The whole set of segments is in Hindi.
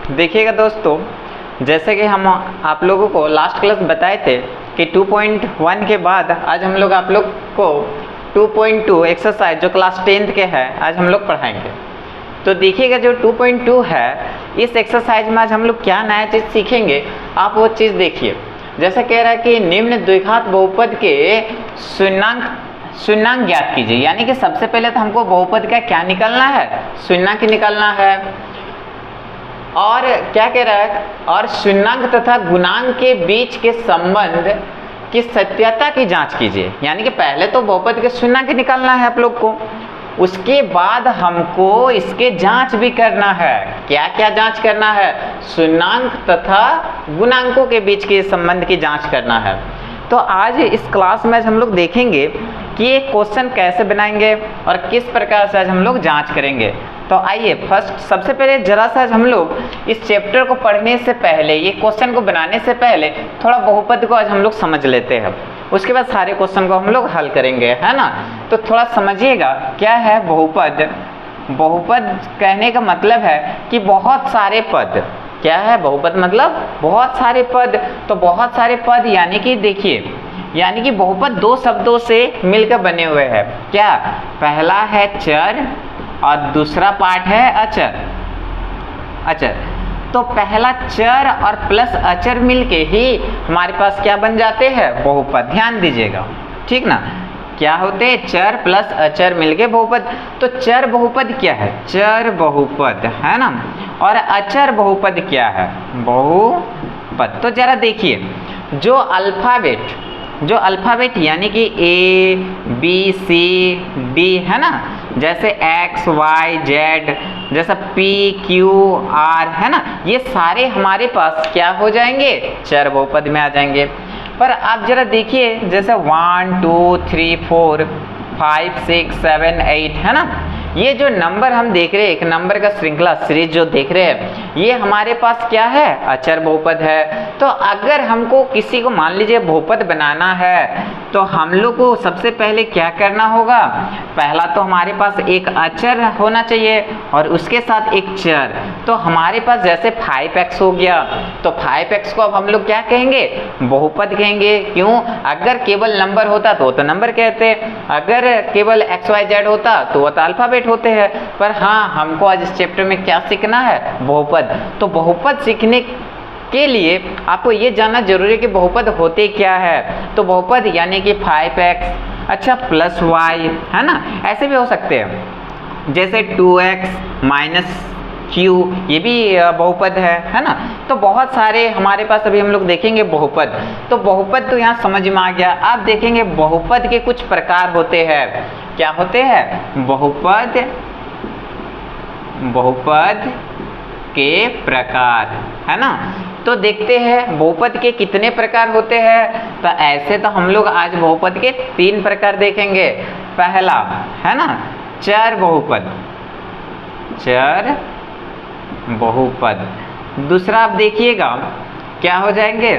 देखिएगा दोस्तों, जैसे कि हम आप लोगों को लास्ट क्लास बताए थे कि 2.1 के बाद आज हम लोग आप लोग को 2.2 एक्सरसाइज जो क्लास 10th के है आज हम लोग पढ़ाएंगे। तो देखिएगा जो 2.2 है इस एक्सरसाइज में आज हम लोग क्या नया चीज़ सीखेंगे, आप वो चीज़ देखिए। जैसा कह रहा है कि निम्न द्विघात बहुपद के शून्याङ्क ज्ञात कीजिए, यानी कि सबसे पहले तो हमको बहुपद का क्या निकालना है, शून्याङ्क निकालना है। और क्या कह रहा है, और शून्याङ्क तथा गुणांक के बीच के संबंध की सत्यता की जांच कीजिए। यानी कि पहले तो बहुपद के शून्याङ्क निकालना है आप लोग को, उसके बाद हमको इसके जांच भी करना है। क्या क्या जांच करना है, शून्याङ्क तथा गुणांकों के बीच के संबंध की जांच करना है। तो आज इस क्लास में आज हम लोग देखेंगे कि ये क्वेश्चन कैसे बनाएंगे और किस प्रकार से आज हम लोग जांच करेंगे। तो आइए फर्स्ट सबसे पहले जरा सा आज हम लोग इस चैप्टर को पढ़ने से पहले, ये क्वेश्चन को बनाने से पहले थोड़ा बहुपद को आज हम लोग समझ लेते हैं, उसके बाद सारे क्वेश्चन को हम लोग हल करेंगे, है ना। तो थोड़ा समझिएगा क्या है बहुपद। बहुपद कहने का मतलब है कि बहुत सारे पद। क्या है बहुपद मतलब बहुत सारे पद। तो बहुत सारे पद यानी कि देखिए, यानी कि बहुपद दो शब्दों से मिलकर बने हुए हैं। क्या, पहला है चर और दूसरा पार्ट है अचर। अचर तो पहला चर और प्लस अचर मिलके ही हमारे पास क्या बन जाते हैं, बहुपद। ध्यान दीजिएगा, ठीक ना। क्या होते हैं, चर प्लस अचर मिलके बहुपद। तो चर बहुपद क्या है, चर बहुपद, है ना। और अचर बहुपद क्या है, बहुपद। तो जरा देखिए, जो अल्फ़ाबेट यानी कि A B C D है ना, जैसे X Y Z, जैसा P Q R है ना, ये सारे हमारे पास क्या हो जाएंगे, चर बहुपद में आ जाएंगे। पर आप जरा देखिए, जैसे 1 2 3 4 5 6 7 8 है ना, ये जो नंबर हम देख रहे हैं, एक नंबर का श्रृंखला सीरीज जो देख रहे हैं, ये हमारे पास क्या है, अचर बहुपद है। तो अगर हमको किसी को मान लीजिए बहुपद बनाना है तो हम लोग को सबसे पहले क्या करना होगा, पहला तो हमारे पास एक अचर होना चाहिए और उसके साथ एक चर। तो हमारे पास जैसे 5x हो गया, तो 5x को अब हम लोग क्या कहेंगे, बहुपद कहेंगे। क्यों, अगर केवल नंबर होता तो नंबर कहते, अगर केवल XYZ होता तो वो तो अल्फ़ाबेट होते हैं। पर हाँ, हमको आज इस चैप्टर में क्या सीखना है, बहुपद। तो बहुपद सीखने के लिए आपको ये जानना जरूरी है कि बहुपद होते क्या है। तो बहुपद यानी कि 5x अच्छा प्लस y, है ना, ऐसे भी हो सकते हैं। जैसे 2x माइनस q, ये भी बहुपद है ना। तो बहुत सारे हमारे पास अभी हम लोग देखेंगे बहुपद। तो बहुपद तो यहाँ समझ में आ गया। आप देखेंगे बहुपद के कुछ प्रकार होते हैं। क्या होते हैं, बहुपद के प्रकार, है ना। तो देखते हैं बहुपद के कितने प्रकार होते हैं। तो ऐसे तो हम लोग आज बहुपद के 3 प्रकार देखेंगे। पहला है ना, चर बहुपद, चर बहुपद। दूसरा आप देखिएगा क्या हो जाएंगे,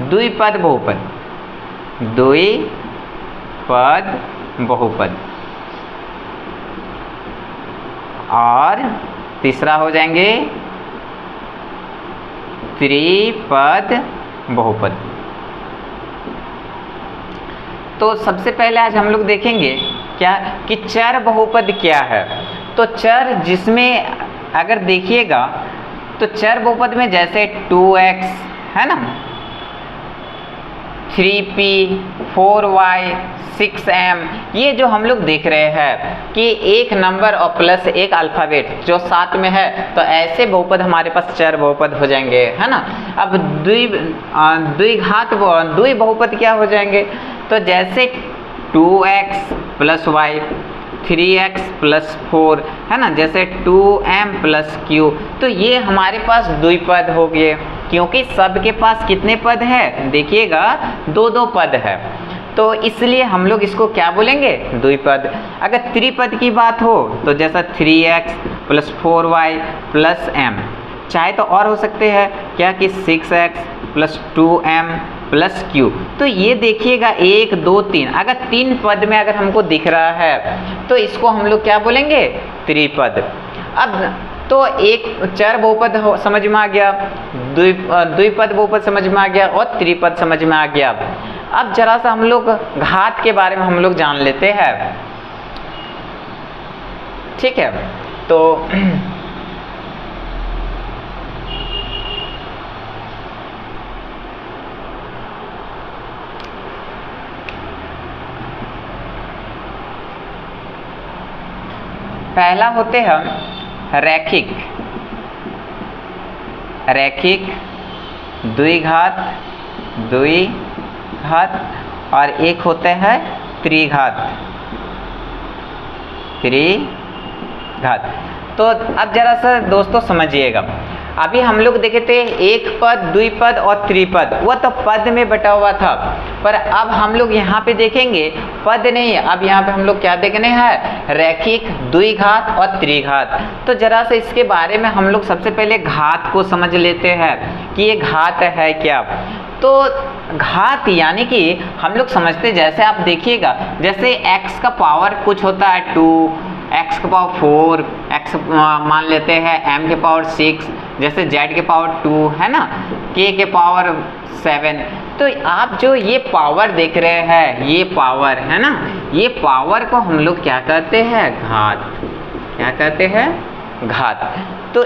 द्विपद बहुपद, द्विपद बहुपद। और तीसरा हो जाएंगे त्रिपद बहुपद। तो सबसे पहले आज हम लोग देखेंगे क्या कि चर बहुपद क्या है। तो चर जिसमें अगर देखिएगा तो चर बहुपद में जैसे 2x है ना, 3p 4y 6m, ये जो हम लोग देख रहे हैं कि एक नंबर और प्लस एक अल्फ़ाबेट जो साथ में है, तो ऐसे बहुपद हमारे पास चर बहुपद हो जाएंगे, है ना। अब द्वि बहुपद क्या हो जाएंगे, तो जैसे 2x plus y 3x plus 4 है ना, जैसे 2m प्लस q। तो ये हमारे पास द्विपद हो गए, क्योंकि सबके पास कितने पद है, देखिएगा 2-2 पद है। तो इसलिए हम लोग इसको क्या बोलेंगे, द्विपद। अगर त्रिपद की बात हो तो जैसा 3x plus 4y plus m, चाहे तो और हो सकते हैं क्या कि 6x plus 2m plus q। तो ये देखिएगा 1 2 3, अगर 3 पद में अगर हमको दिख रहा है तो इसको हम लोग क्या बोलेंगे, त्रिपद। अब तो एक चर बहुपद समझ में आ गया, द्विपद बहुपद समझ में आ गया और त्रिपद समझ में आ गया। अब जरा सा हम लोग घात के बारे में हम लोग जान लेते हैं। ठीक है, तो पहला होते हैं रैखिक, द्विघात, और एक होते हैं त्रिघात। तो अब जरा सा दोस्तों समझिएगा, अभी हम लोग देखे थे एक पद, द्विपद और त्रिपद, वो तो पद में बटा हुआ था, पर अब हम लोग यहाँ पे देखेंगे पद नहीं, अब यहाँ पे हम लोग क्या देखने हैं, रैखिक, द्विघात और त्रिघात। तो जरा सा इसके बारे में हम लोग सबसे पहले घात को समझ लेते हैं कि ये घात है क्या। तो घात यानी कि हम लोग समझते, जैसे आप देखिएगा, जैसे x का पावर कुछ होता है 2, x का पावर 4, x मान लेते हैं m के पावर 6, जैसे z के पावर 2 है ना, k के पावर 7। तो आप जो ये पावर देख रहे हैं, ये पावर है ना, ये पावर को हम लोग क्या कहते हैं, घात। क्या कहते हैं, घात। तो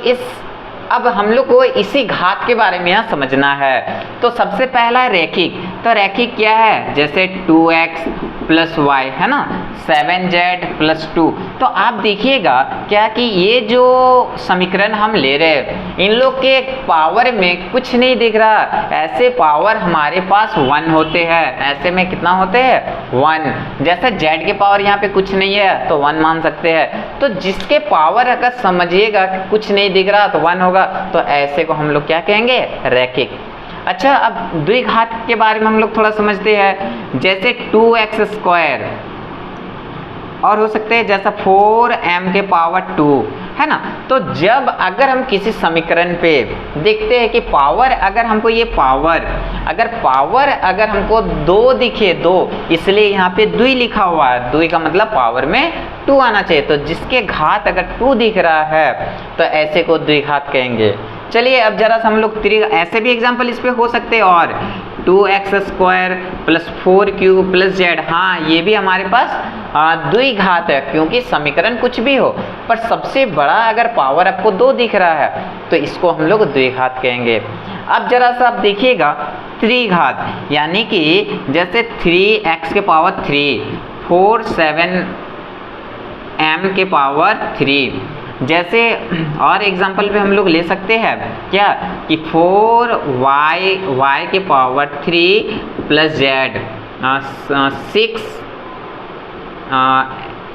अब हम लोग को इसी घात के बारे में यहाँ समझना है। तो सबसे पहला है रैखिक। तो रैखिक क्या है, जैसे 2x प्लस y है ना, 7z प्लस 2। तो आप देखिएगा क्या कि ये जो समीकरण हम ले रहे हैं, इन लोग के पावर में कुछ नहीं दिख रहा, ऐसे पावर हमारे पास 1 होते हैं, ऐसे में कितना होते हैं, 1। जैसे z के पावर यहाँ पे कुछ नहीं है तो 1 मान सकते हैं। तो जिसके पावर अगर समझिएगा कुछ नहीं दिख रहा तो 1 होगा, तो ऐसे को हम लोग क्या कहेंगे, रैखिक। अच्छा, अब द्विघात के बारे में हम लोग थोड़ा समझते हैं, जैसे 2x स्क्वायर, और हो सकते हैं जैसा 4m के पावर 2 है ना। तो जब अगर हम किसी समीकरण पे देखते हैं कि पावर, अगर हमको ये पावर अगर हमको 2 दिखे, 2, इसलिए यहाँ पे द्वि लिखा हुआ है, द्वि का मतलब पावर में 2 आना चाहिए। तो जिसके घात अगर 2 दिख रहा है तो ऐसे को द्विघात कहेंगे। चलिए अब जरा सा हम लोग ऐसे भी एग्जाम्पल इस पे हो सकते हैं, और 2x square plus 4q plus z, हाँ ये भी हमारे पास द्विघात है, क्योंकि समीकरण कुछ भी हो पर सबसे बड़ा अगर पावर आपको 2 दिख रहा है तो इसको हम लोग द्विघात कहेंगे। अब जरा सा आप देखिएगा त्रिघात, यानी कि जैसे 3x के पावर 3, 4 7m के पावर 3। जैसे और एग्जाम्पल पे हम लोग ले सकते हैं क्या कि 4y के पावर 3 प्लस z, 6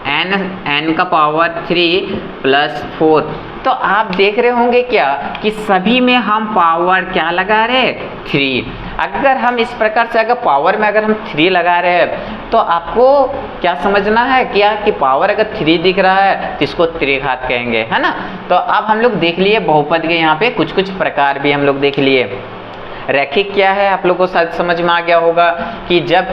n का पावर 3 प्लस 4। तो आप देख रहे होंगे क्या कि सभी में हम पावर क्या लगा रहे, 3। अगर हम इस प्रकार से अगर पावर में अगर हम 3 लगा रहे हैं तो आपको क्या समझना है क्या कि पावर अगर 3 दिख रहा है तो इसको त्रिघात कहेंगे, है ना। तो अब हम लोग देख लिए बहुपद के यहाँ पे कुछ कुछ प्रकार भी हम लोग देख लिए। रैखिक क्या है आप लोगों को शायद समझ में आ गया होगा कि जब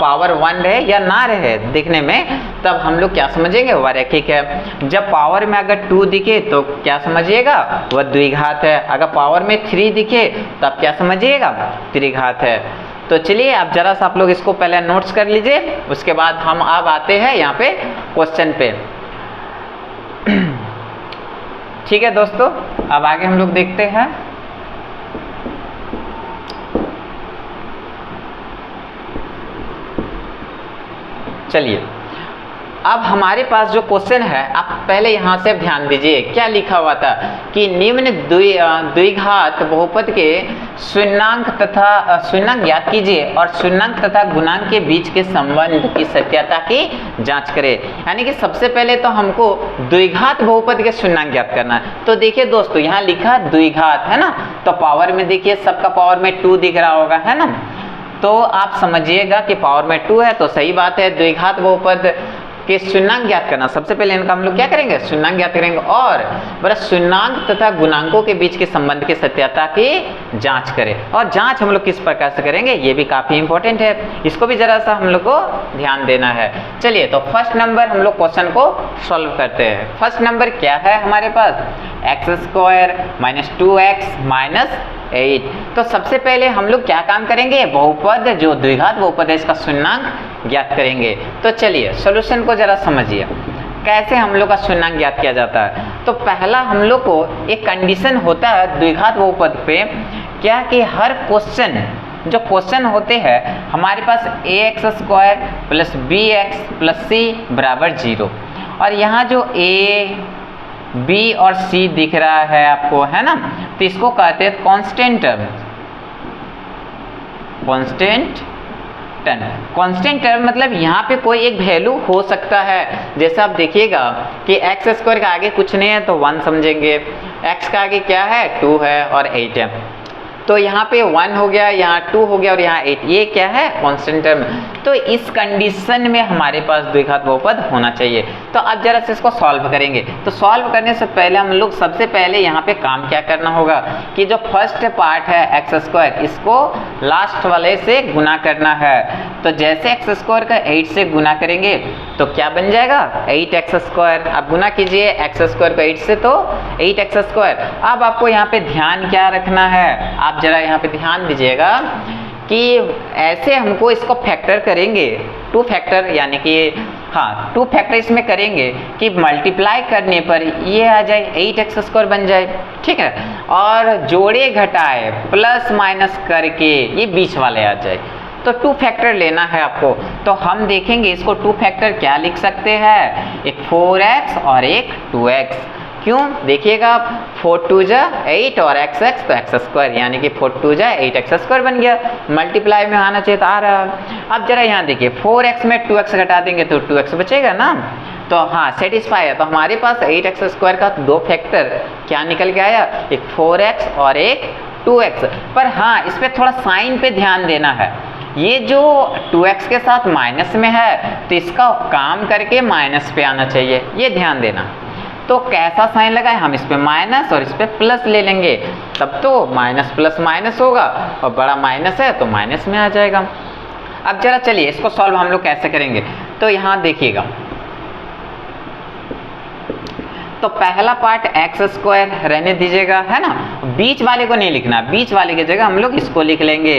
पावर 1 रहे या ना रहे दिखने में, तब हम लोग क्या समझेंगे, वह रैखिक है। जब पावर में अगर 2 दिखे तो क्या समझिएगा, वह द्विघात है। अगर पावर में 3 दिखे तब क्या समझिएगा, त्रिघात है। तो चलिए अब जरा सा आप लोग इसको पहले नोट्स कर लीजिए, उसके बाद हम अब आते हैं यहाँ पे क्वेश्चन पे। ठीक है दोस्तों, अब आगे हम लोग देखते हैं। चलिए अब हमारे पास जो क्वेश्चन है, आप पहले यहाँ से ध्यान दीजिए क्या लिखा हुआ था कि निम्न द्विघात बहुपद के शून्याङ्क ज्ञात कीजिए और शून्याङ्क तथा गुणांक के बीच के संबंध की सत्यता की जांच करें। यानी कि सबसे पहले तो हमको द्विघात बहुपद के शून्याङ्क ज्ञात करना है। तो देखिए दोस्तों यहाँ लिखा द्विघात है ना, तो पावर में देखिए सबका पावर में 2 दिख रहा होगा, है ना। तो आप समझिएगा कि पावर में 2 है तो सही बात है, द्विघात बहुपद कि शून्यंक ज्ञात करना, सबसे पहले इनका हम लोग क्या करेंगे, शून्यंक ज्ञात करेंगे और बड़ा शून्यंक तथा गुणांकों के बीच के संबंध की सत्यता की जांच करें। और जांच हम लोग किस प्रकार से करेंगे, ये भी काफी इंपॉर्टेंट है, इसको भी जरा सा हम लोग को ध्यान देना है। चलिए तो फर्स्ट नंबर हम लोग क्वेश्चन को सॉल्व करते हैं। फर्स्ट नंबर क्या है हमारे पास, x² - 2x - 8। तो सबसे पहले हम लोग क्या काम करेंगे, बहुपद जो द्विघात बहुपद है इसका शून्यंक ज्ञात करेंगे। तो चलिए सॉल्यूशन को जरा समझिए कैसे हम लोग का शून्यंक ज्ञात किया जाता है। तो पहला हम लोग को एक कंडीशन होता है द्विघात बहुपद पे, क्या कि हर क्वेश्चन जो क्वेश्चन होते हैं हमारे पास ax² + bx + c = 0 और यहाँ जो a b और c दिख रहा है आपको, है ना, तो इसको कहते हैं कांस्टेंट टर्म। कांस्टेंट टर्म मतलब यहाँ पे कोई एक वैल्यू हो सकता है, जैसे आप देखिएगा कि x² के आगे कुछ नहीं है तो 1 समझेंगे, x का आगे क्या है 2 है और 8 है, तो यहाँ पे 1 हो गया, यहाँ 2 हो गया और यहाँ 8, ये क्या है कांस्टेंट टर्म। तो इस कंडीशन में हमारे पास द्विघात बहुपद होना चाहिए। तो अब जरा से इसको सॉल्व करेंगे। तो सॉल्व करने से पहले हम लोग सबसे पहले यहाँ पे काम क्या करना होगा कि जो फर्स्ट पार्ट है x² इसको लास्ट वाले से गुना करना है। तो जैसे x² का 8 से गुना करेंगे तो क्या बन जाएगा 8x²। अब गुना कीजिए x² का 8 से तो 8x²। अब आपको यहाँ पे ध्यान क्या रखना है, आप जरा यहाँ पे ध्यान दीजिएगा कि ऐसे हमको इसको फैक्टर करेंगे, 2 फैक्टर यानी कि 2 फैक्टर इसमें करेंगे कि मल्टीप्लाई करने पर ये आ जाए 8x² बन जाए, ठीक है, और जोड़े घटाए प्लस माइनस करके ये बीच वाले आ जाए। तो 2 फैक्टर लेना है आपको। तो हम देखेंगे इसको 2 फैक्टर क्या लिख सकते हैं, एक 4x और एक 2x। क्यों, देखिएगा 4 2 जा 8 और x तो x² यानी कि 4 2 जा 8x² बन गया। मल्टीप्लाई में आना चाहिए तो आ रहा। अब जरा यहाँ देखिए 4x में 2x घटा देंगे तो 2x बचेगा ना, तो सेटिस्फाई है। तो हमारे पास 8x² का 2 फैक्टर क्या निकल के आया, एक 4x और एक 2x। पर इस पर थोड़ा साइन पे ध्यान देना है, ये जो 2x के साथ माइनस में है तो इसका काम करके माइनस पे आना चाहिए, ये ध्यान देना। तो कैसा साइन लगाए, हम इस पे माइनस और इस पे प्लस ले लेंगे, तब तो माइनस प्लस माइनस होगा और बड़ा माइनस है तो माइनस में आ जाएगा। अब जरा चलिए इसको सॉल्व हम लोग कैसे करेंगे। तो यहाँ देखिएगा, तो पहला पार्ट x² रहने दीजिएगा, है ना, बीच वाले को नहीं लिखना, बीच वाले की जगह हम लोग इसको लिख लेंगे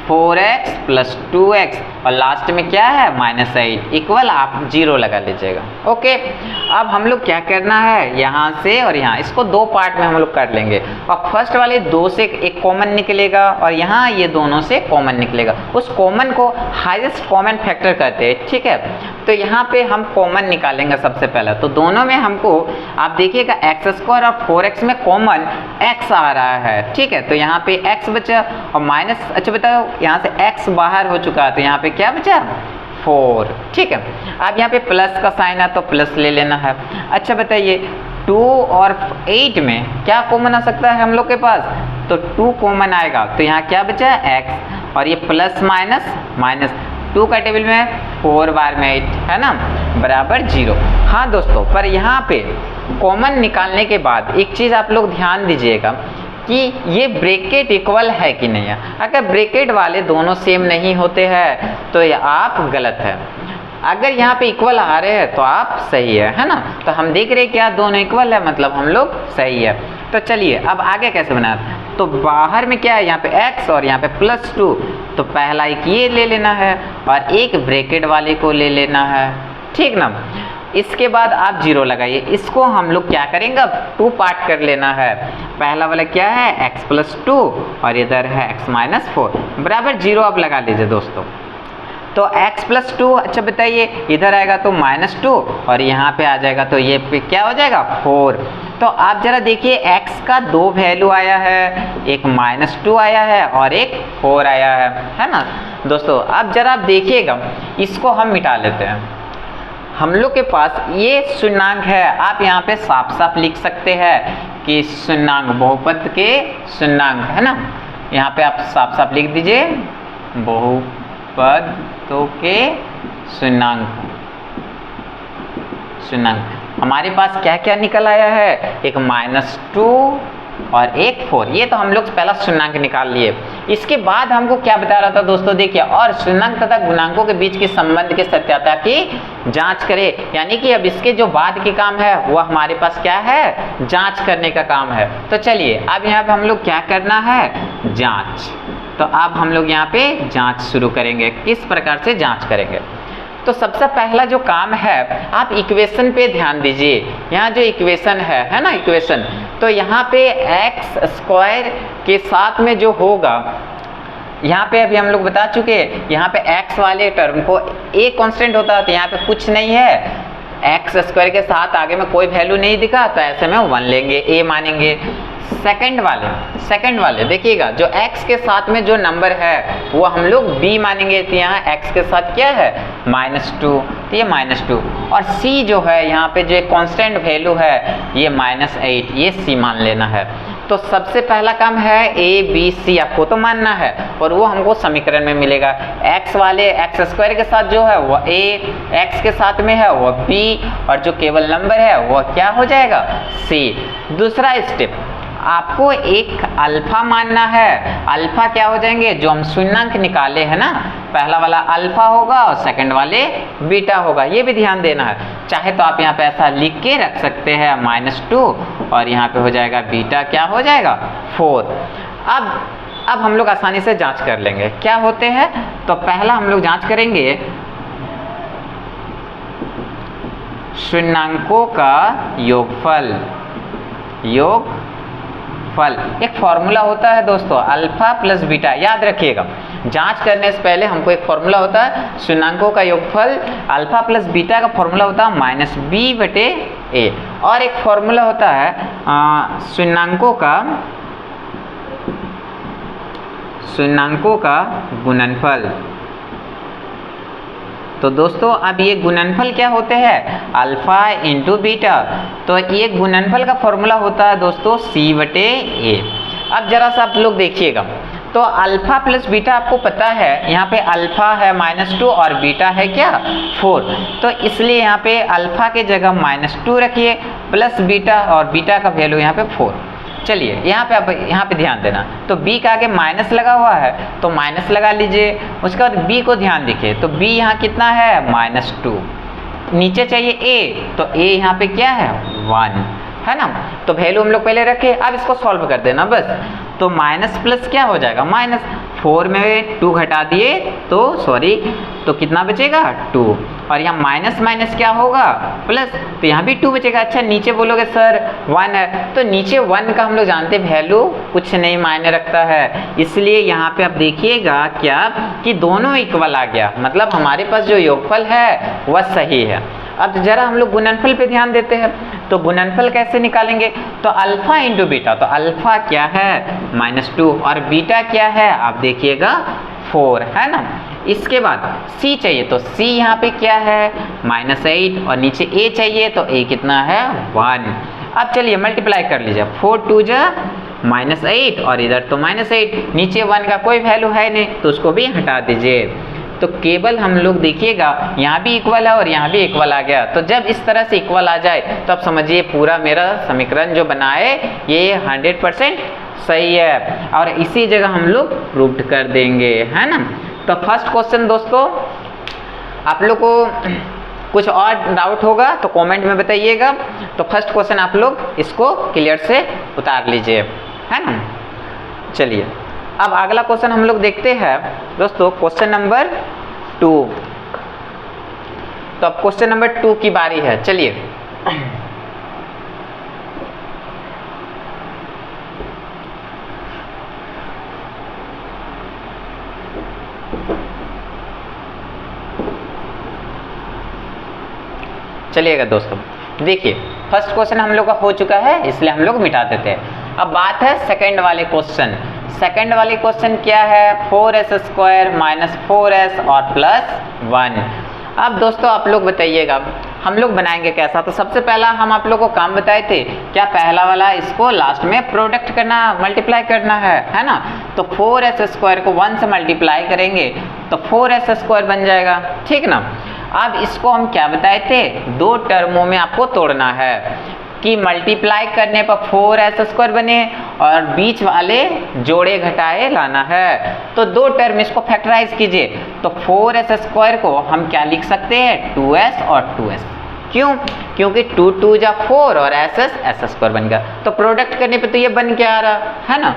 4x + 2x और लास्ट में क्या है -8 इक्वल आप 0 लगा लीजिएगा। ओके, अब हम लोग क्या करना है, यहाँ से और यहाँ इसको 2 पार्ट में हम लोग कर लेंगे और फर्स्ट वाले 2 से एक कॉमन निकलेगा और यहाँ ये दोनों से कॉमन निकलेगा। उस कॉमन को हाईएस्ट कॉमन फैक्टर कहते हैं, ठीक है। तो यहाँ पे हम कॉमन निकालेंगे सबसे पहले। तो दोनों में हमको आप देखिएगा x² और 4x में कॉमन x आ रहा है, ठीक है। तो यहाँ पे x बचा और माइनस, अच्छा बताओ यहाँ से x बाहर हो चुका है तो यहाँ पे क्या बचा 4, ठीक है। अब यहाँ पे प्लस का साइन है तो प्लस ले लेना है। अच्छा बताइए 2 और 8 में क्या कॉमन आ सकता है हम लोग के पास, तो 2 कॉमन आएगा तो यहाँ क्या बचा x और ये प्लस माइनस माइनस 2 का टेबल में 4 बार में 8 है ना बराबर 0। हाँ दोस्तों, पर यहाँ पे कॉमन निकालने के बाद एक चीज़ आप लोग ध्यान दीजिएगा कि ये ब्रैकेट इक्वल है कि नहीं है। अगर ब्रैकेट वाले दोनों सेम नहीं होते हैं तो ये आप गलत है, अगर यहाँ पे इक्वल आ रहे हैं तो आप सही है ना। तो हम देख रहे हैं क्या दोनों इक्वल है, मतलब हम लोग सही है। तो चलिए अब आगे कैसे बनाते, तो बाहर में क्या है, यहाँ पे x और यहाँ पे +2, तो पहला एक ये ले लेना है और एक ब्रैकेट वाले को ले लेना है, ठीक ना। इसके बाद आप 0 लगाइए। इसको हम लोग क्या करेंगे, अब 2 पार्ट कर लेना है। पहला वाला क्या है x + 2 और इधर है x - 4 बराबर 0 अब लगा लीजिए दोस्तों। तो x + 2, अच्छा बताइए इधर आएगा तो -2 और यहाँ पे आ जाएगा तो ये पे क्या हो जाएगा 4। तो आप जरा देखिए x का 2 वैल्यू आया है, एक -2 आया है और एक 4 आया है ना दोस्तों। अब जरा आप देखिएगा, इसको हम मिटा लेते हैं। हम लोग के पास ये शून्यंक है, आप यहाँ पे साफ साफ लिख सकते हैं कि शून्यंक बहुपद के शून्यंक है ना, यहाँ पे आप साफ साफ लिख दीजिए बहुपदों के शून्यंक। शून्यंक। हमारे पास क्या क्या निकल आया है, एक -2 और एक 4। ये तो हम लोग पहला शून्यंक निकाल लिए। इसके बाद हमको क्या बता रहा था दोस्तों, देखिए, और शून्यंक तथा गुणांकों के बीच के संबंध के सत्यता की जांच करें। यानी कि अब इसके जो बाद के काम है वह हमारे पास क्या है, जांच करने का काम है। तो चलिए अब यहाँ पे हम लोग क्या करना है, जांच। तो अब हम लोग यहाँ पे जांच शुरू करेंगे। किस प्रकार से जांच करेंगे, तो सबसे पहला जो काम है, आप इक्वेशन पे ध्यान दीजिए। यहाँ जो इक्वेशन है ना, इक्वेशन, तो यहाँ पे x स्क्वायर के साथ में जो होगा, यहाँ पे अभी हम लोग बता चुके हैं, यहाँ पे x वाले टर्म को a कांस्टेंट होता है, तो यहाँ पे कुछ नहीं है, एक्स स्क्वायर के साथ आगे में कोई वैल्यू नहीं दिखा, तो ऐसे में 1 लेंगे, a मानेंगे। सेकंड वाले देखिएगा, जो x के साथ में जो नंबर है वो हम लोग b मानेंगे, तो यहाँ x के साथ क्या है, -2, तो ये -2। और c जो है यहाँ पे जो कांस्टेंट वैल्यू है ये -8, ये c मान लेना है। तो सबसे पहला काम है a b c आपको तो मानना है, और वो हमको समीकरण में मिलेगा। x वाले x स्क्वायर के साथ जो है वो a, x के साथ में है वो b, और जो केवल नंबर है वो क्या हो जाएगा, c। दूसरा स्टेप, आपको एक अल्फा मानना है। अल्फा क्या हो जाएंगे, जो हम शून्यंक निकाले हैं ना, पहला वाला अल्फा होगा और सेकंड वाले बीटा होगा, ये भी ध्यान देना है। चाहे तो आप यहाँ पे ऐसा लिख के रख सकते हैं -2, और यहाँ पे हो जाएगा बीटा क्या हो जाएगा, 4। अब हम लोग आसानी से जांच कर लेंगे क्या होते हैं। तो पहला हम लोग जांच करेंगे शून्यंकों का योगफल। एक फॉर्मूला होता है दोस्तों, अल्फा प्लस बीटा, याद रखिएगा। जांच करने से पहले हमको एक फॉर्मूला होता है शून्यंकों का योगफल, अल्फा प्लस बीटा का फॉर्मूला होता है -b/a, और एक फॉर्मूला होता है शून्यंकों का गुणनफल। तो दोस्तों अब ये गुणनफल क्या होते हैं, अल्फा इंटू बीटा। तो ये गुणनफल का फॉर्मूला होता है दोस्तों c/a। अब जरा सा आप लोग देखिएगा, तो अल्फा प्लस बीटा आपको पता है, यहाँ पे अल्फा है -2 और बीटा है क्या, 4। तो इसलिए यहाँ पे अल्फा के जगह -2 रखिए, प्लस बीटा, और बीटा का वैल्यू यहाँ पे 4। चलिए यहाँ पे ध्यान देना, तो b का आगे माइनस लगा हुआ है तो माइनस लगा लीजिए। उसके बाद b को ध्यान देखिए, तो b यहाँ कितना है, -2। नीचे चाहिए a, तो a यहाँ पे क्या है, 1 है ना। तो वैल्यू हम लोग पहले रखे, अब इसको सॉल्व कर देना बस। तो माइनस प्लस क्या हो जाएगा, -4 में 2 घटा दिए तो कितना बचेगा, 2। और यहाँ माइनस माइनस क्या होगा, प्लस, तो यहाँ भी 2 बचेगा। अच्छा नीचे बोलोगे सर 1 है, तो नीचे 1 का हम लोग जानते वैल्यू कुछ नहीं मायने रखता है, इसलिए यहाँ पे आप देखिएगा क्या कि दोनों इक्वल आ गया, मतलब हमारे पास जो योगफल है वह सही है। अब जरा हम लोग गुणनफल पे ध्यान देते हैं, तो गुणनफल कैसे निकालेंगे, तो अल्फा इंटू बीटा, तो अल्फा क्या है, -2, और बीटा क्या है, आप देखिएगा 4 है ना। इसके बाद c चाहिए, तो c यहाँ पे क्या है, -8, और नीचे a चाहिए, तो a कितना है, 1। अब चलिए मल्टीप्लाई कर लीजिए, 4 2 जा -8, और इधर तो -8, नीचे 1 का कोई वैल्यू है नहीं, तो उसको भी हटा दीजिए। तो केवल हम लोग देखिएगा यहाँ भी इक्वल है और यहाँ भी इक्वल आ गया। तो जब इस तरह से इक्वल आ जाए तो आप समझिए पूरा मेरा समीकरण जो बना है ये 100% सही है, और इसी जगह हम लोग प्रूव्ड कर देंगे, है ना। तो फर्स्ट क्वेश्चन दोस्तों, आप लोग को कुछ और डाउट होगा तो कमेंट में बताइएगा। तो फर्स्ट क्वेश्चन आप लोग इसको क्लियर से उतार लीजिए, है ना। चलिए अब अगला क्वेश्चन हम लोग देखते हैं दोस्तों, क्वेश्चन नंबर 2। तो अब क्वेश्चन नंबर 2 की बारी है। चलिए चलिएगा दोस्तों, देखिए फर्स्ट क्वेश्चन हम लोग का हो चुका है, इसलिए हम लोग मिटा देते हैं। अब बात है सेकंड वाले क्वेश्चन। सेकंड वाले क्वेश्चन क्या है, 4s² - 4s और +1। अब दोस्तों आप लोग बताइएगा हम लोग बनाएंगे कैसा। तो सबसे पहला हम आप लोगों को काम बताए थे क्या, पहला वाला इसको लास्ट में प्रोडक्ट करना, मल्टीप्लाई करना है ना। तो 4s² को 1 से मल्टीप्लाई करेंगे तो 4s² बन जाएगा, ठीक ना। अब इसको हम क्या बताए थे, दो टर्मों में आपको तोड़ना है कि मल्टीप्लाई करने पर 4s² बने और बीच वाले जोड़े घटाए लाना है। तो दो टर्म इसको फैक्टराइज कीजिए, तो 4s² को हम क्या लिख सकते हैं, 2s और 2s। क्यों, क्योंकि 2 2 जा 4 और s² बन गया। तो प्रोडक्ट करने पे तो ये बन के आ रहा है ना,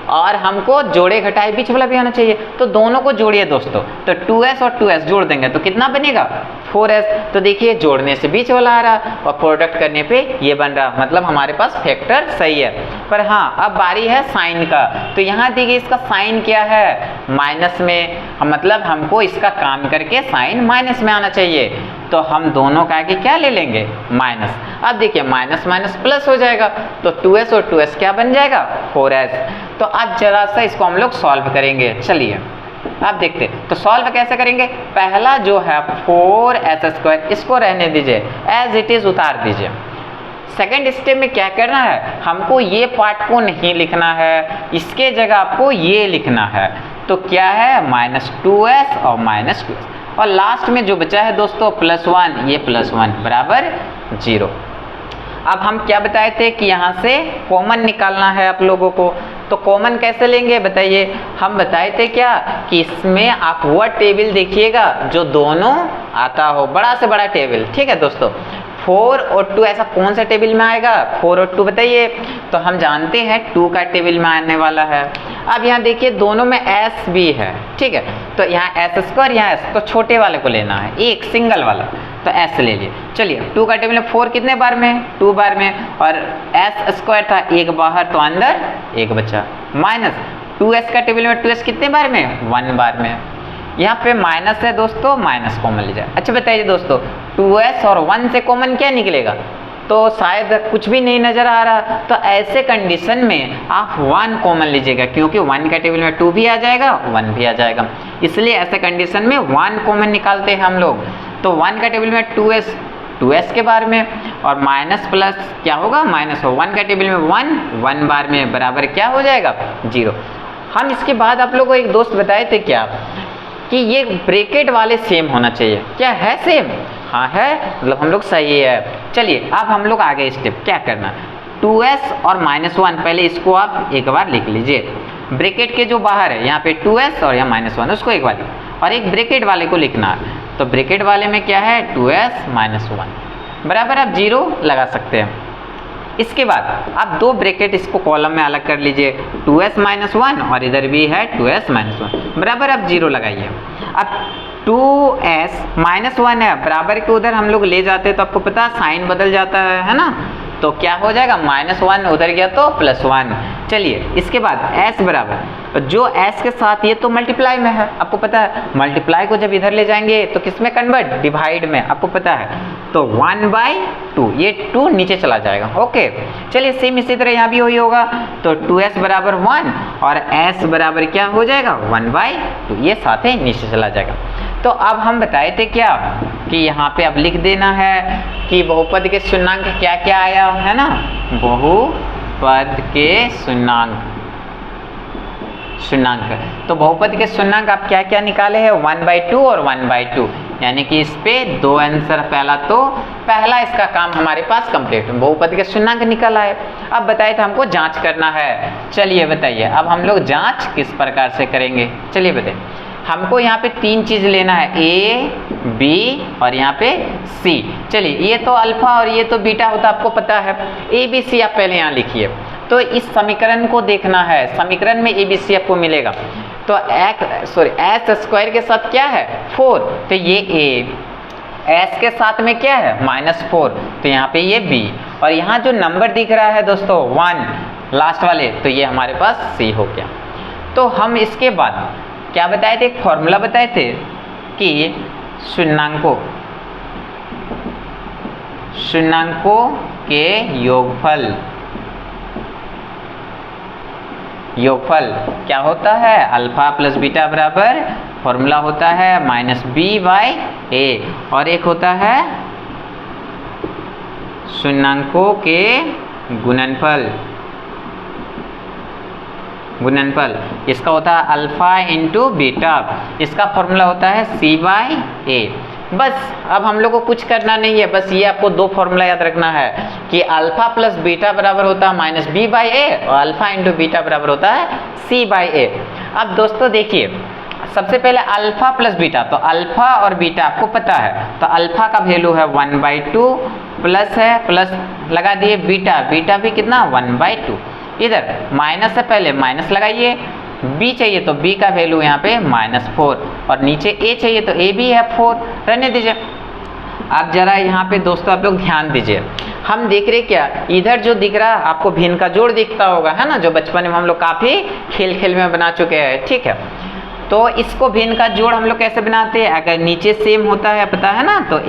और हमको जोड़े घटाए बीच वाला भी आना चाहिए, तो दोनों को जोड़िए दोस्तों। तो 2s और 2s जोड़ देंगे तो कितना बनेगा, 4s। तो देखिए जोड़ने से बीच वाला आ रहा और प्रोडक्ट करने पे ये बन रहा, मतलब हमारे पास फैक्टर सही है। पर हाँ, अब बारी है साइन का। तो यहाँ देखिए इसका साइन क्या है, माइनस में, मतलब हमको इसका काम करके साइन माइनस में आना चाहिए। तो हम दोनों का आगे क्या ले लेंगे, माइनस। अब देखिए माइनस माइनस प्लस हो जाएगा, तो 2s और 2s क्या बन जाएगा, 4s। तो अब जरा सा इसको हम लोग सॉल्व करेंगे। चलिए अब देखते हैं, तो सॉल्व कैसे करेंगे। पहला जो है 4s², इसको रहने दीजिए, एज इट इज उतार दीजिए। सेकेंड स्टेप में क्या करना है, हमको ये पार्ट को नहीं लिखना है, इसके जगह आपको ये लिखना है। तो क्या है, -2s और -2s, और लास्ट में जो बचा है दोस्तों +1, ये +1 बराबर 0। अब हम क्या बताए थे कि यहाँ से कॉमन निकालना है आप लोगों को। तो कॉमन कैसे लेंगे बताइए, हम बताए थे क्या कि इसमें आप वह टेबल देखिएगा जो दोनों आता हो, बड़ा से बड़ा टेबल, ठीक है दोस्तों। 4 और 2 ऐसा कौन सा टेबल में आएगा, 4 और 2 बताइए। तो हम जानते हैं 2 का टेबल में आने वाला है। अब यहाँ देखिए दोनों में s भी है, ठीक है। तो यहाँ s², यहाँ s, तो छोटे वाले को लेना है, एक सिंगल वाला, तो s ले लिए। चलिए 2 का टेबल में 4 कितने बार में, 2 बार में, और s² था एक बाहर, तो अंदर एक बचा। माइनस 2s का टेबल में 2s कितने बार में, 1 बार में। यहाँ पे माइनस है दोस्तों, माइनस कॉमन लीजिए। अच्छा बताइए दोस्तों, 2s और 1 से कॉमन क्या निकलेगा, तो शायद कुछ भी नहीं नजर आ रहा। तो ऐसे कंडीशन में आप 1 कॉमन लीजिएगा, क्योंकि 1 का टेबल में 2 भी आ जाएगा, 1 भी आ जाएगा, इसलिए ऐसे कंडीशन में 1 कॉमन निकालते हैं हम लोग। तो 1 का टेबल में 2s के बार में, और माइनस प्लस क्या होगा, माइनस हो, 1 का टेबल में 1 बार में, बराबर क्या हो जाएगा, 0। हम इसके बाद आप लोगों को एक दोस्त बताए थे क्या कि ये ब्रैकेट वाले सेम होना चाहिए। क्या है सेम, हाँ है, मतलब हम लोग सही है। चलिए अब हम लोग आगे स्टेप क्या करना, 2s और -1, पहले इसको आप एक बार लिख लीजिए। ब्रैकेट के जो बाहर है यहाँ पे 2s और यहाँ -1, उसको एक बार लिख, और एक ब्रैकेट वाले को लिखना है। तो ब्रैकेट वाले में क्या है, 2s -1 बराबर आप 0 लगा सकते हैं। इसके बाद आप दो ब्रैकेट इसको कॉलम में अलग कर लीजिए, 2s -1 और इधर भी है 2s -1 बराबर आप 0 लगाइए। अब 2s -1 है, बराबर के उधर हम लोग ले जाते हैं तो आपको पता है साइन बदल जाता है ना, तो क्या हो जाएगा, -1 उधर गया तो +1। चलिए इसके बाद s बराबर, जो s के साथ ये तो मल्टीप्लाई में है, आपको पता है मल्टीप्लाई को जब इधर ले जाएंगे तो किस में कन्वर्ट, डिवाइड में, आपको पता है। तो 1/2, ये 2 नीचे चला जाएगा। ओके चलिए सेम इसी तरह यहाँ भी वही होगा। तो 2s बराबर 1 और s बराबर क्या हो जाएगा, 1/2, ये साथ ही नीचे चला जाएगा। तो अब हम बताए थे क्या कि यहाँ पे अब लिख देना है कि बहुपद के शून्यांक क्या क्या आया है ना, बहुपद के शून्यांक। तो बहुपद के शून्यांक आप क्या क्या निकाले हैं, 1/2 और 1/2, यानी कि इस पे 2 आंसर। पहला इसका काम हमारे पास कंप्लीट, बहुपद के शून्यांक निकला है। अब बताए थे हमको जांच करना है। चलिए बताइए अब हम लोग जांच किस प्रकार से करेंगे, चलिए बताइए। हमको यहाँ पे 3 चीज लेना है, a b और यहाँ पे c। चलिए ये तो अल्फा और ये तो बीटा होता आपको पता है, a b c आप पहले यहाँ लिखिए। तो इस समीकरण को देखना है, समीकरण में a b c आपको मिलेगा। तो s² के साथ क्या है, 4, तो ये a, s के साथ में क्या है, -4, तो यहाँ पे ये b, और यहाँ जो नंबर दिख रहा है दोस्तों 1 लास्ट वाले, तो ये हमारे पास c हो गया। तो हम इसके बाद क्या बताए थे, एक फॉर्मूला बताए थे कि शून्यांकों के योगफल क्या होता है, अल्फा प्लस बीटा बराबर, फॉर्मूला होता है -b/a, और एक होता है शून्यांकों के गुणनफल, इसका होता है अल्फा इंटू बीटा, इसका फॉर्मूला होता है c/a। बस अब हम लोग को कुछ करना नहीं है, बस ये आपको दो फॉर्मूला याद रखना है कि अल्फा प्लस बीटा बराबर होता है माइनस बी बाई ए और अल्फा इंटू बीटा बराबर होता है सी बाई ए। अब दोस्तों देखिए, सबसे पहले अल्फा प्लस बीटा, तो अल्फा और बीटा आपको पता है, तो अल्फा का वैल्यू है 1/2 प्लस है, प्लस लगा दिए बीटा, बीटा भी कितना 1/2, इधर माइनस से पहले माइनस लगाइए, b चाहिए तो b का वैल्यू यहाँ पे -4 और नीचे a चाहिए तो a भी है 4, रहने दीजिए। अब जरा यहाँ पे दोस्तों आप लोग ध्यान दीजिए, हम देख रहे क्या, इधर जो दिख रहा आपको भिन्न का जोड़ दिखता होगा, है ना, जो बचपन में हम लोग काफ़ी खेल खेल में बना चुके हैं, ठीक है। तो इसको भिन्न का जोड़ हम लोग कैसे बनाते हैं, अगर नीचे सेम होता है पता है ना, तो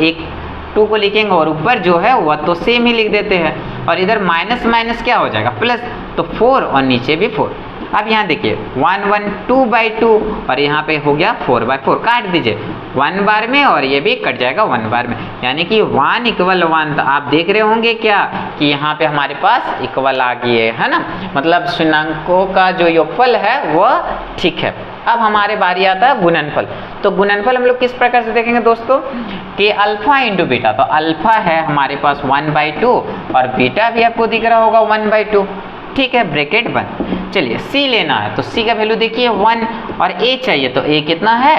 2 को लिखेंगे और ऊपर जो है वह तो सेम ही लिख देते हैं, और इधर माइनस माइनस क्या हो जाएगा प्लस, तो 4 और नीचे भी 4। अब यहाँ देखिए 2/2 और यहाँ पे हो गया 4/4, काट दीजिए 1 बार में और ये भी कट जाएगा 1 बार में, यानी कि 1 = 1। तो आप देख रहे होंगे क्या कि यहाँ पे हमारे पास इक्वल आ गई है ना, मतलब शून्याङ्कों का जो योगफल है वह ठीक है। अब हमारे बारी आता है गुणनफल। तो गुणनफल हम लोग किस प्रकार से देखेंगे दोस्तों कि अल्फा इंटू बीटा, तो अल्फा है हमारे पास 1/2 और बीटा भी आपको दिख रहा होगा 1/2, ठीक है, ब्रैकेट बंद। चलिए सी लेना है तो सी का वैल्यू देखिए 1 और ए चाहिए तो ए कितना है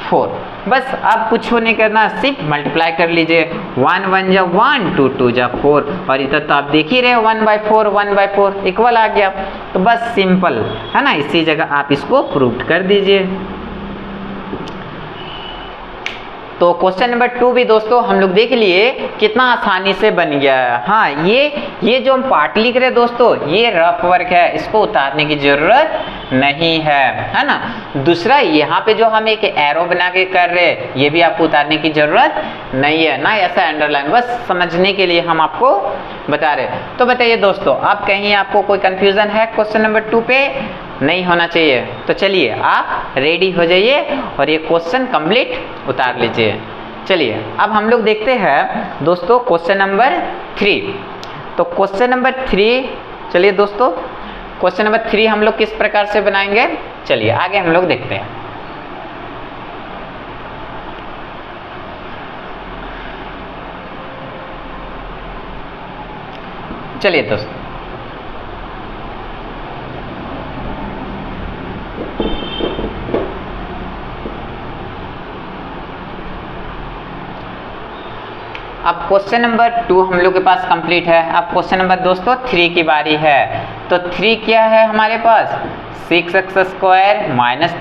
4। बस अब कुछ नहीं करना, सिर्फ मल्टीप्लाई कर लीजिए, 1 1 जा 1, 2 2 जा 4 और इधर तो आप देख ही रहे 1/4 इक्वल आ गया। तो बस सिंपल है ना, इसी जगह आप इसको प्रूव कर दीजिए। तो क्वेश्चन नंबर 2 भी दोस्तों हम लोग देख लिए कितना आसानी से बन गया है। हाँ, ये जो हम पार्ट लिख रहे हैं दोस्तों, ये रफ वर्क है, इसको उतारने की जरूरत नहीं है ना। दूसरा यहाँ पे जो हम एक एरो बना के कर रहे हैं, ये भी आपको उतारने की जरूरत नहीं है ना, ऐसा अंडरलाइन, बस समझने के लिए हम आपको बता रहे हैं। तो बताइए दोस्तों, अब कहीं आपको कोई कंफ्यूजन है क्वेश्चन नंबर 2 पे? नहीं होना चाहिए। तो चलिए आप रेडी हो जाइए और ये क्वेश्चन कंप्लीट उतार लीजिए। चलिए अब हम लोग देखते हैं दोस्तों क्वेश्चन नंबर 3। तो क्वेश्चन नंबर 3, चलिए दोस्तों क्वेश्चन नंबर 3 हम लोग किस प्रकार से बनाएंगे, चलिए आगे हम लोग देखते हैं। चलिए दोस्तों अब क्वेश्चन नंबर 2 हम लोग के पास कंप्लीट है। अब क्वेश्चन नंबर दोस्तों 3 की बारी है। तो 3 क्या है हमारे पास, 6x² -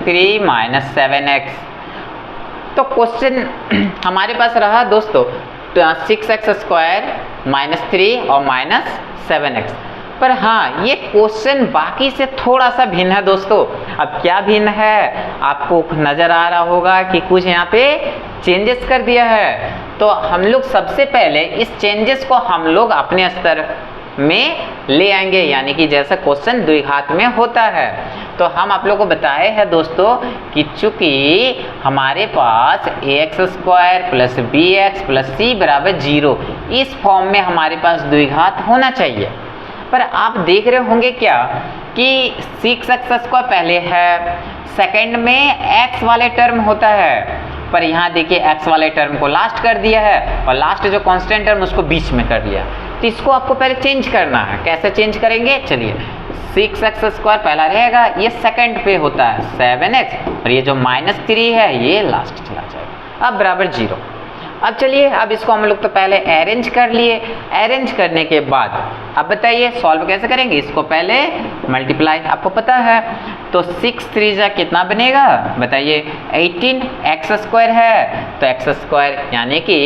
3 - 7x। तो क्वेश्चन हमारे पास रहा दोस्तों 6x² - 3 और -7x। पर हाँ, ये क्वेश्चन बाकी से थोड़ा सा भिन्न है दोस्तों। अब क्या भिन्न है, आपको नजर आ रहा होगा कि कुछ यहाँ पे चेंजेस कर दिया है। तो हम लोग सबसे पहले इस चेंजेस को हम लोग अपने स्तर में ले आएंगे, यानी कि जैसा क्वेश्चन द्विघात में होता है। तो हम आप लोगों को बताए हैं दोस्तों कि चूंकि हमारे पास ax² + bx + c = 0, इस फॉर्म में हमारे पास द्विघात होना चाहिए। पर आप देख रहे होंगे क्या कि 6x² पहले है, सेकंड में x वाले टर्म होता है, पर यहाँ देखिए x वाले टर्म को लास्ट कर दिया है और लास्ट जो कांस्टेंट टर्म उसको बीच में कर दिया। तो इसको आपको पहले चेंज करना है। कैसे चेंज करेंगे, चलिए 6x² पहला रहेगा, ये सेकंड पे होता है 7x और ये जो -3 है ये लास्ट चला जाएगा, अब बराबर 0। अब चलिए अब इसको हम लोग तो पहले अरेंज कर लिए। अरेंज करने के बाद अब बताइए सॉल्व कैसे करेंगे, इसको पहले मल्टीप्लाई, आपको पता है। तो 6 3 जा कितना बनेगा बताइए, 18x² है, तो x² यानी कि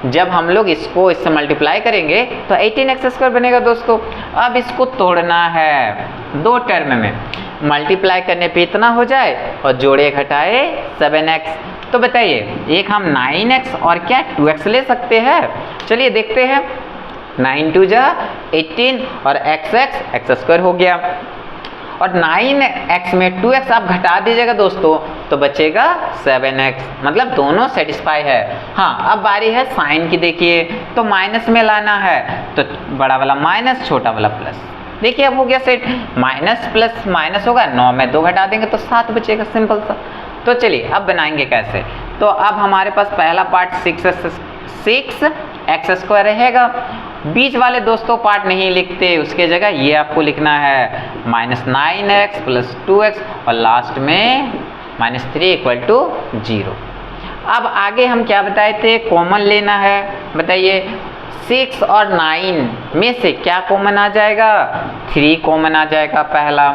जब हम लोग इसको इससे मल्टीप्लाई करेंगे तो 18x² बनेगा दोस्तों। अब इसको तोड़ना है 2 टर्म में, मल्टीप्लाई करने पे इतना हो जाए और जोड़े घटाए 7x। तो बताइए एक हम 9x और क्या 2x ले सकते हैं, चलिए देखते हैं। 9 2 जा 18 और x² हो गया, और 9x में 2x आप घटा दीजिएगा दोस्तों तो बचेगा 7x, मतलब दोनों सेटिस्फाई है। हाँ, अब बारी है साइन की। देखिए तो माइनस में लाना है, तो बड़ा वाला माइनस, छोटा वाला प्लस। देखिए अब हो गया सेट, माइनस प्लस माइनस होगा, 9 में 2 घटा देंगे तो 7 बचेगा, सिंपल सा। तो चलिए अब बनाएंगे कैसे, तो अब हमारे पास पहला पार्ट 6x² रहेगा। बीच वाले दोस्तों पार्ट नहीं लिखते, उसके जगह ये आपको लिखना है -9x + 2x और लास्ट में -3 = 0। अब आगे हम क्या बताए थे, कॉमन लेना है। बताइए 6 और 9 में से क्या कॉमन आ जाएगा, 3 कॉमन आ जाएगा पहला।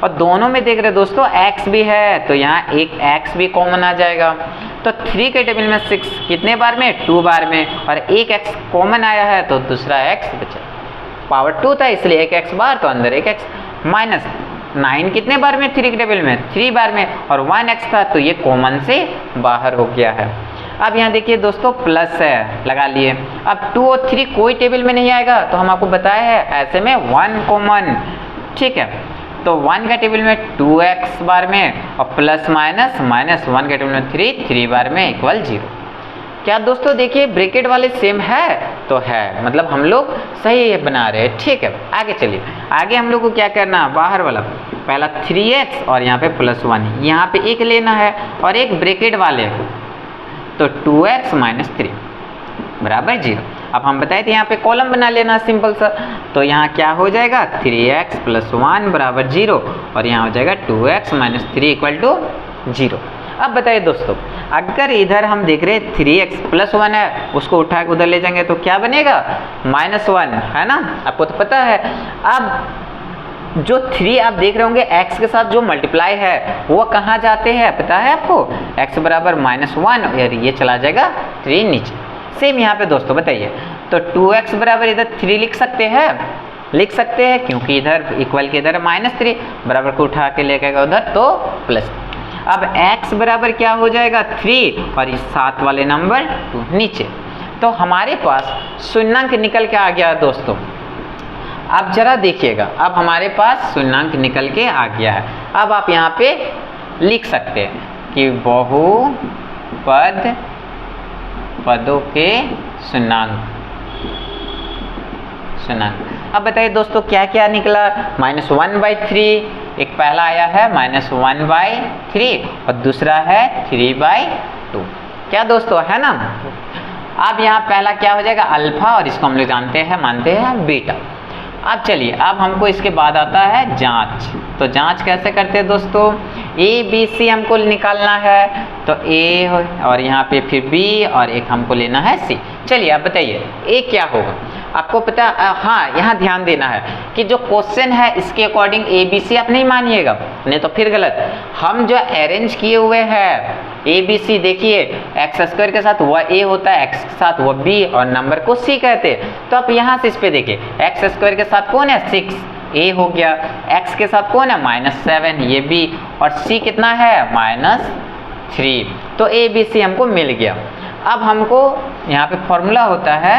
और दोनों में देख रहे दोस्तों x भी है, तो यहाँ एक x भी कॉमन आ जाएगा। तो 3 के टेबल में 6 कितने बार में, 2 बार में, और एक x कॉमन आया है तो दूसरा x बचा। पावर 2 था इसलिए एक x बार, तो अंदर एक x। माइनस 9 कितने बार में, 3 के टेबल में 3 बार में, और 1x था तो ये कॉमन से बाहर हो गया है। अब यहाँ देखिए दोस्तों प्लस है, लगा लिए। अब 2 और 3 कोई टेबल में नहीं आएगा, तो हम आपको बताया है ऐसे में 1 कॉमन, ठीक है। तो 1 का टेबल में 2x बार में, और प्लस माइनस -1 के टेबल में 3 बार में = 0। क्या दोस्तों देखिए ब्रैकेट वाले सेम है, तो है, मतलब हम लोग सही बना रहे हैं, ठीक है। आगे चलिए, आगे हम लोग को क्या करना, बाहर वाला पहला 3x और यहाँ पे +1, यहाँ पे एक लेना है और एक ब्रैकेट वाले, तो 2x - 3 = 0। अब हम बताए थे यहाँ पे कॉलम बना लेना सिंपल सा, तो यहाँ क्या हो जाएगा 3x + 1 = 0, और यहाँ हो जाएगा 2x - 3 = 0। अब बताइए दोस्तों, अगर इधर हम देख रहे हैं 3x + 1 है, उसको उठा के उधर ले जाएंगे तो क्या बनेगा -1, है ना, आपको तो पता है। अब जो 3 आप देख रहे होंगे x के साथ जो मल्टीप्लाई है वो कहाँ जाते हैं पता है आपको, x = -1 और ये चला जाएगा 3 नीचे। सेम यहाँ पे दोस्तों बताइए, तो 2x बराबर इधर 3 लिख सकते हैं, क्योंकि इधर इक्वल के इधर -3, बराबर को उठा के लेके गए उधर तो प्लस। अब x बराबर क्या हो जाएगा 3 और इस साथ वाले नंबर 2 नीचे। तो हमारे पास शून्याङ्क निकल के आ गया दोस्तों। अब जरा देखिएगा, अब हमारे पास शून्याङ्क निकल के आ गया है। अब आप यहाँ पे लिख सकते हैं कि पदों के शून्याङ्क। अब बताइए दोस्तों क्या क्या निकला, -1/3, एक पहला आया है -1/3 और दूसरा है 3/2। क्या दोस्तों है ना। अब यहाँ पहला क्या हो जाएगा अल्फा, और इसको हम लोग जानते हैं मानते हैं बीटा। अब चलिए, अब हमको इसके बाद आता है जांच। तो जांच कैसे करते हैं दोस्तों, ABC हमको निकालना है, तो A और यहाँ पे फिर B और एक हमको लेना है C। चलिए आप बताइए A क्या होगा, आपको पता। हाँ, यहाँ ध्यान देना है कि जो क्वेश्चन है इसके अकॉर्डिंग ABC आप नहीं मानिएगा, नहीं तो फिर गलत। हम जो अरेंज किए हुए हैं ABC, देखिए x² के साथ वह A होता है, x के साथ वह B और नंबर को C कहते हैं। तो आप यहाँ से इस पे देखिए, x² के साथ कौन है 6, A हो गया, x के साथ कौन है -7, ये B, और C कितना है -3। तो ABC हमको मिल गया। अब हमको यहाँ पे फॉर्मूला होता है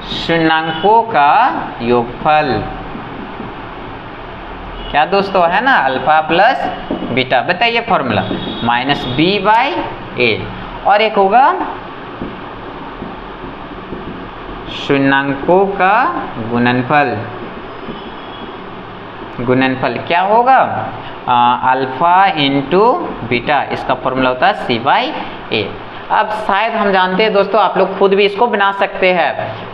शून्याङ्कों का योगफल। क्या दोस्तों है ना, अल्फा + बीटा। बताइए फॉर्मूला -B/A, और एक होगा शून्याङ्कों का गुणनफल। क्या होगा अल्फा × बीटा, इसका फॉर्मूला होता है C/A। अब शायद हम जानते हैं दोस्तों, आप लोग खुद भी इसको बना सकते हैं।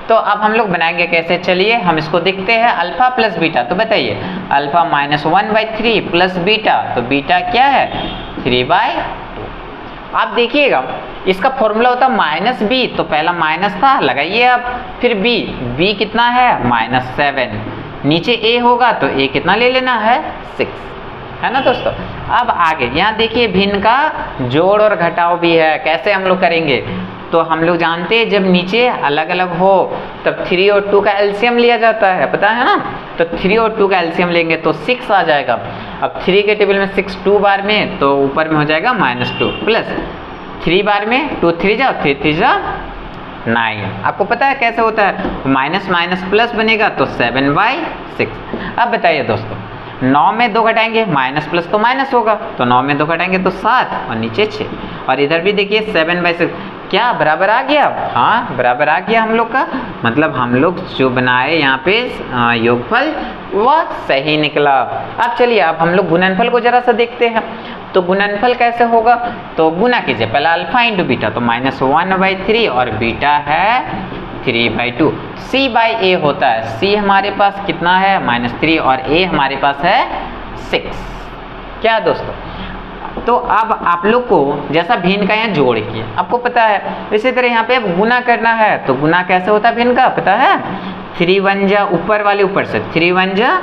तो अब हम लोग बनाएंगे कैसे, चलिए हम इसको देखते हैं। अल्फा + बीटा, तो बताइए अल्फा -1/3 + बीटा, तो बीटा क्या है 3/2। आप देखिएगा इसका फॉर्मूला होता है -B, तो पहला माइनस था, लगाइए अब, फिर B कितना है -7, नीचे A होगा तो A कितना ले लेना है 6, है ना दोस्तों। अब आगे यहाँ देखिए भिन्न का जोड़ और घटाव भी है, कैसे हम लोग करेंगे। तो हम लोग जानते हैं जब नीचे अलग अलग हो तब 3 और 2 का एलसीएम लिया जाता है, पता है ना। तो 3 और 2 का एलसीएम लेंगे तो 6 आ जाएगा। अब 3 के टेबल में 6 2 बार में, तो ऊपर में हो जाएगा -2 प्लस 3 बार में 2 3 जा 3 3 जा 9। आपको पता है कैसे होता है, माइनस माइनस प्लस बनेगा तो 7/6। अब बताइए दोस्तों 9 में 2 घटाएंगे, माइनस प्लस तो माइनस होगा, तो 9 में 2 घटाएंगे तो 7 और नीचे 6, और इधर भी देखिए 7/6। क्या बराबर आ गया, हाँ बराबर आ गया हम लोग का, मतलब हम लोग जो बनाए यहाँ पे योगफल वह सही निकला। अब चलिए अब हम लोग गुणनफल को जरा सा देखते हैं। तो गुणनफल कैसे होगा, तो गुना कीजिए पहले अल्फा इंटू बीटा, तो -1/3 और बीटा है 3/2। C/A होता है, C हमारे पास कितना है -3 और A हमारे पास है 6। क्या दोस्तों, तो अब आप लोग को जैसा भिन्न का यहाँ जोड़ किए आपको पता है, इसी तरह यहाँ पे अब गुना करना है, तो गुना कैसे होता है भिन्न का पता है, 3 1 जा ऊपर वाले ऊपर से 3 1 जा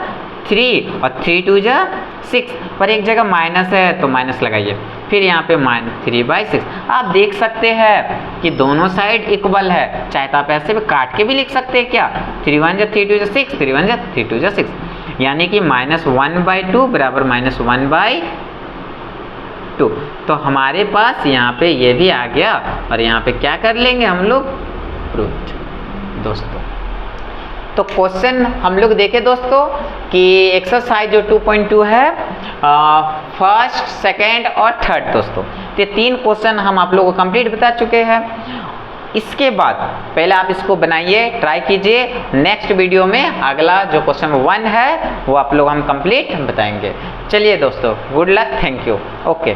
3 और 3 2 जा 6, पर एक जगह माइनस है तो माइनस लगाइए, फिर यहाँ पे -3/6। आप देख सकते हैं कि दोनों साइड इक्वल है, चाहे तो आप ऐसे भी काट के भी लिख सकते हैं क्या, 3 1 जा 3 2 जा 6, 3 1 जा 3 2 जा 6, यानी कि -1/2 बराबर -1/2। तो हमारे पास यहाँ पे ये भी आ गया और यहाँ पे क्या कर लेंगे हम लोग, प्रूफ दोस्तों। तो क्वेश्चन हम लोग देखें दोस्तों कि एक्सरसाइज जो 2.2 है फर्स्ट, सेकेंड और थर्ड दोस्तों, ये 3 क्वेश्चन हम आप लोगों को कंप्लीट बता चुके हैं। इसके बाद पहले आप इसको बनाइए, ट्राई कीजिए, नेक्स्ट वीडियो में अगला जो क्वेश्चन 1 है वो आप लोग हम कंप्लीट बताएंगे। चलिए दोस्तों, good luck, thank you, okay.